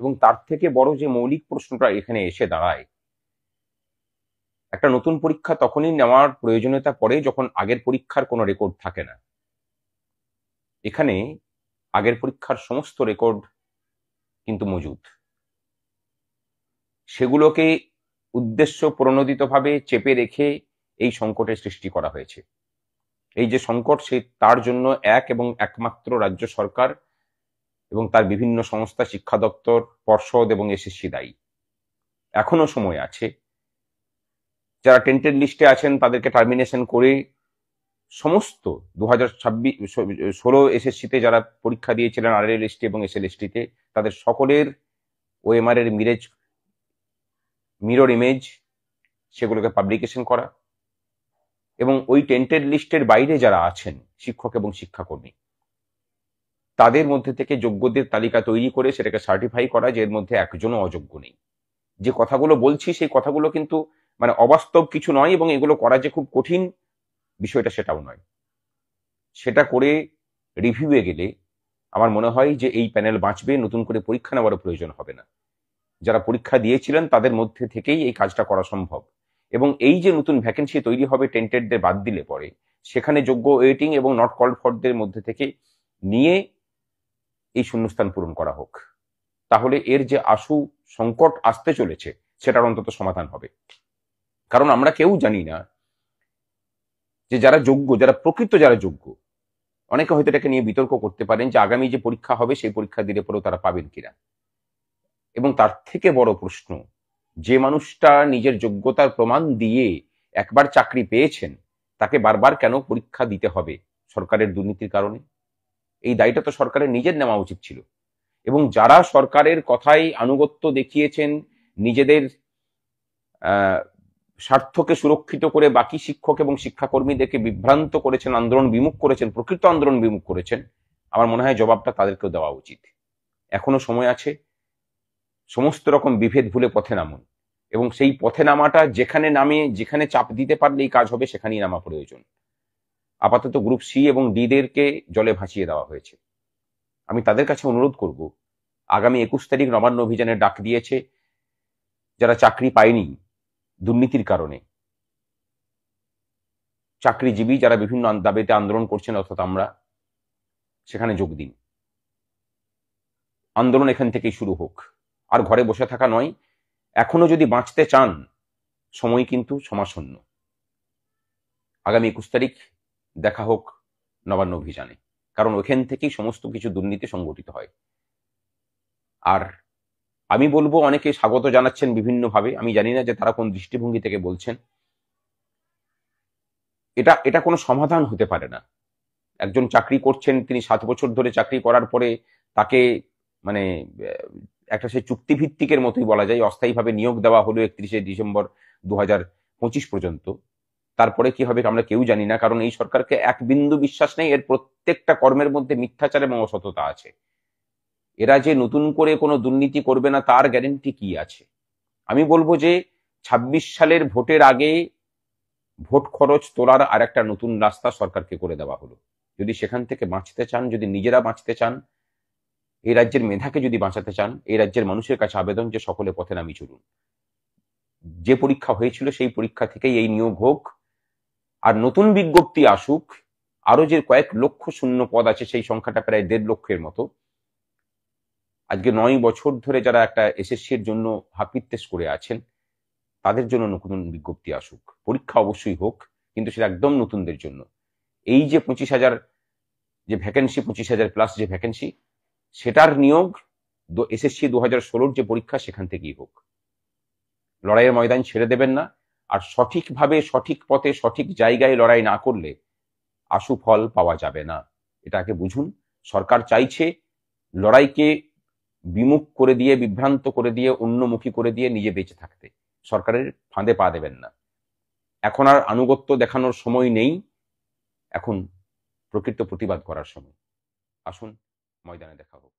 এবং তার থেকে বড় যে মৌলিক প্রশ্নটা এখানে এসে দাঁড়ায়, একটা নতুন পরীক্ষা তখনই নেওয়ার প্রয়োজনীয়তা পড়ে যখন আগের পরীক্ষার কোনো রেকর্ড থাকে না। এখানে আগের পরীক্ষার সমস্ত রেকর্ড কিন্তু মজুদ, সেগুলোকে উদ্দেশ্য প্রণোদিতভাবে চেপে রেখে এই সংকটের সৃষ্টি করা হয়েছে। এই যে সংকট, সে তার জন্য এক এবং একমাত্র রাজ্য সরকার এবং তার বিভিন্ন সংস্থা, শিক্ষা দপ্তর, পর্ষদ এবং এসএসসি দায়ী। এখনো সময় আছে, যারা টেন্টেড লিস্টে আছেন তাদেরকে টার্মিনেশন করে সমস্ত 2016 এসএসসিতে যারা পরীক্ষা দিয়েছিলেন আরএলএসটি এবং এসএলএসটিতে, তাদের সকলের ওএমআর এর মিরর ইমেজ সেগুলোকে পাবলিকেশন করা, এবং ওই টেন্টেড লিস্টের বাইরে যারা আছেন শিক্ষক এবং শিক্ষাকর্মী, তাদের মধ্যে থেকে যোগ্যদের তালিকা তৈরি করে সেটাকে সার্টিফাই করা যে এর মধ্যে একজনও অযোগ্য নেই। যে কথাগুলো বলছি সেই কথাগুলো কিন্তু মানে অবাস্তব কিছু নয়, এবং এগুলো করা যে খুব কঠিন বিষয়টা সেটাও নয়। সেটা করে রিভিউয়ে গেলে আমার মনে হয় যে এই প্যানেল বাঁচবে, নতুন করে পরীক্ষা নেওয়ারও প্রয়োজন হবে না। যারা পরীক্ষা দিয়েছিলেন তাদের মধ্যে থেকেই এই কাজটা করা সম্ভব, এবং এই যে নতুন ভ্যাকেন্সি তৈরি হবে টেন্টেডদের বাদ দিলে পরে, সেখানে যোগ্য ওয়েটিং এবং নট কল্ড ফরদের মধ্যে থেকে নিয়ে এই শূন্যস্থান পূরণ করা হোক। তাহলে এর যে আশু সংকট আসতে চলেছে সেটার অন্তত সমাধান হবে। কারণ আমরা কেউ জানি না যে যারা যোগ্য, যারা প্রকৃত যারা যোগ্য, অনেকে হয়তো এটাকে নিয়ে বিতর্ক করতে পারেন যে আগামী যে পরীক্ষা হবে সেই পরীক্ষা দিলে পরেও তারা পাবেন কিনা। এবং তার থেকে বড় প্রশ্ন, যে মানুষটা নিজের যোগ্যতার প্রমাণ দিয়ে একবার চাকরি পেয়েছেন, তাকে বারবার কেন পরীক্ষা দিতে হবে সরকারের দুর্নীতির কারণে? এই দায়টা তো সরকারের নিজের নেওয়া উচিত ছিল। এবং যারা সরকারের কথাই আনুগত্য দেখিয়েছেন, নিজেদের স্বার্থকে সুরক্ষিত করে বাকি শিক্ষক এবং শিক্ষাকর্মীদেরকে বিভ্রান্ত করেছেন, আন্দোলন বিমুখ করেছেন, প্রকৃত আন্দোলন বিমুখ করেছেন, আমার মনে হয় জবাবটা তাদেরকেও দেওয়া উচিত। এখনো সময় আছে, সমস্ত রকম বিভেদ ভুলে পথে নামুন, এবং সেই পথে নামাটা যেখানে নামে, যেখানে চাপ দিতে পারলেই কাজ হবে সেখানেই নামা প্রয়োজন। আপাতত গ্রুপ সি এবং ডি দেরকে জলে ভাসিয়ে দেওয়া হয়েছে। আমি তাদের কাছে অনুরোধ করব, আগামী 21 তারিখ নবান্ন অভিযানের ডাক দিয়েছে যারা চাকরি পায়নি দুর্নীতির কারণে, চাকরিজীবী যারা বিভিন্ন দাবিতে আন্দোলন করছেন, অর্থাৎ আমরা, সেখানে যোগ দিন। আন্দোলন এখান থেকেই শুরু হোক, আর ঘরে বসে থাকা নয়। এখনো যদি বাঁচতে চান, সময় কিন্তু সমাসন্ন। আগামী 21 তারিখ দেখা হোক নবান্ন অভিযানে, কারণ ওখান থেকেই সমস্ত কিছু দুর্নীতি সংগঠিত হয়। আর আমি বলবো, অনেকে স্বাগত জানাচ্ছেন বিভিন্নভাবে, আমি জানি না যে তারা কোন দৃষ্টিভঙ্গি থেকে বলছেন। এটা কোনো সমাধান হতে পারে না। একজন চাকরি করছেন, তিনি 7 বছর ধরে চাকরি করার পরে তাকে মানে একটা সেই চুক্তিভিত্তিকের মতোই বলা যায় অস্থায়ীভাবে নিয়োগ দেওয়া হলো 31শে ডিসেম্বর 2025 পর্যন্ত। তারপরে কি হবে আমরা কেউ জানি না, কারণ এই সরকারকে এক বিন্দু বিশ্বাস নেই। এর প্রত্যেকটা কর্মের মধ্যে মিথ্যাচার এবং অসততা আছে। এরা যে নতুন করে কোনো দুর্নীতি করবে না তার গ্যারেন্টি কি আছে? আমি বলবো যে 26 সালের ভোটের আগে ভোট খরচ তোলার আর একটা নতুন রাস্তা সরকারকে করে দেওয়া হলো। যদি সেখান থেকে বাঁচতে চান, যদি নিজেরা বাঁচতে চান, এই রাজ্যের মেধাকে যদি বাঁচাতে চান, এই রাজ্যের মানুষের কাছে আবেদন যে সকলে পথে নামিয়ে চলুন। যে পরীক্ষা হয়েছিল সেই পরীক্ষা থেকেই এই নিয়োগ হোক, আর নতুন বিজ্ঞপ্তি আসুক। আরো যে কয়েক লক্ষ শূন্য পদ আছে, সেই সংখ্যাটা প্রায় 1.5 লক্ষের মতো। আজকে 9 বছর ধরে যারা একটা এসএসসির জন্য হাপিত্যেশ করে আছেন, তাদের জন্য নতুন বিজ্ঞপ্তি আসুক। পরীক্ষা অবশ্যই হোক, কিন্তু সেটা একদম নতুনদের জন্য। এই যে 25,000 যে ভ্যাকেন্সি, 25,000 প্লাস যে ভ্যাকেন্সি, সেটার নিয়োগ এসএসসি 2016 যে পরীক্ষা সেখান থেকেই হোক। লড়াইয়ের ময়দান ছেড়ে দেবেন না। আর সঠিকভাবে, সঠিক পথে, সঠিক জায়গায় লড়াই না করলে আশু ফল পাওয়া যাবে না। এটাকে বুঝুন। সরকার চাইছে লড়াইকে বিমুখ করে দিয়ে, বিভ্রান্ত করে দিয়ে, অন্যমুখী করে দিয়ে নিজে বেঁচে থাকতে। সরকারের ফাঁদে পা দেবেন না। এখন আর আনুগত্য দেখানোর সময় নেই, এখন প্রকৃত প্রতিবাদ করার সময়। আসুন, ময়দানে দেখা হোক।